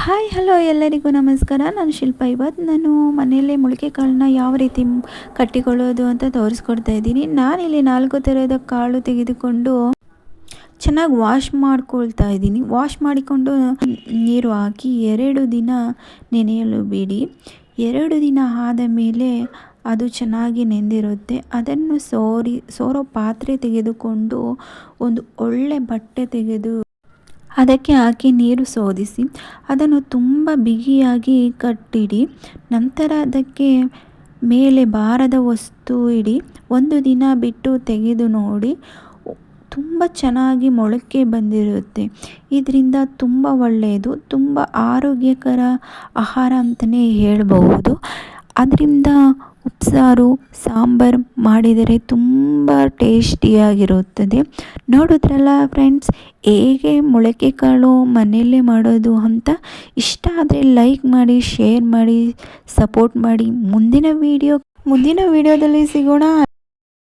Hi hello ಎಲ್ಲರಿಗೂ ನಮಸ್ಕಾರ. ನಾನು ಶಿಲ್ಪ. ಇವತ್ತು ನಾನು ಮನೆಯಲ್ಲೇ ಮೊಳಕೆ ಕಾಳನ್ನ ಯಾವ ರೀತಿ ಕಟ್ಟಿಕೊಳ್ಳೋದು ಅಂತ ತೋರಿಸ್ಕೊಡ್ತಾ ಇದ್ದೀನಿ. ನಾನಿಲ್ಲಿ 4 ಥರದ ಕಾಳು ತೆಗೆದುಕೊಂಡು ಚೆನ್ನಾಗಿ ವಾಶ್ ಮಾಡ್ಕೊಳ್ತಾ ಇದ್ದೀನಿ. ವಾಶ್ ಮಾಡಿಕೊಂಡು ನೀರು ಹಾಕಿ 2 ದಿನ ನೆನೆಯಲು ಬಿಡಿ. 2 ದಿನ ಆದ ಮೇಲೆ ಅದು ಚೆನ್ನಾಗಿ ನೆಂದಿರುತ್ತೆ. ಅದನ್ನು ಸೋರೋ ಪಾತ್ರೆ ತೆಗೆದುಕೊಂಡು ಒಂದು ಒಳ್ಳೆ ಬಟ್ಟೆ ತೆಗೆದು ಅದಕ್ಕೆ ಹಾಕಿ ನೀರು ಸೋದಿಸಿ ಅದನ್ನು ತುಂಬ ಬಿಗಿಯಾಗಿ ಕಟ್ಟಿಡಿ. ನಂತರ ಅದಕ್ಕೆ ಮೇಲೆ ಬಾರದ ವಸ್ತು ಇಡಿ. 1 ದಿನ ಬಿಟ್ಟು ತೆಗೆದು ನೋಡಿ, ತುಂಬ ಚೆನ್ನಾಗಿ ಮೊಳಕೆ ಬಂದಿರುತ್ತೆ. ಇದರಿಂದ ತುಂಬ ಒಳ್ಳೆಯದು, ತುಂಬ ಆರೋಗ್ಯಕರ ಆಹಾರ ಅಂತಲೇ ಹೇಳಬಹುದು. ಅದರಿಂದ ಉಪ್ಸಾರು ಸಾಂಬಾರು ಮಾಡಿದರೆ ತುಂಬ ಟೇಸ್ಟಿಯಾಗಿರುತ್ತದೆ. ನೋಡಿದ್ರಲ್ಲ ಫ್ರೆಂಡ್ಸ್, ಹೇಗೆ ಮೊಳಕೆ ಕಾಳು ಮನೆಯಲ್ಲೇ ಮಾಡೋದು ಅಂತ. ಇಷ್ಟ ಆದರೆ ಲೈಕ್ ಮಾಡಿ, ಶೇರ್ ಮಾಡಿ, ಸಪೋರ್ಟ್ ಮಾಡಿ. ಮುಂದಿನ ವಿಡಿಯೋದಲ್ಲಿ ಸಿಗೋಣ.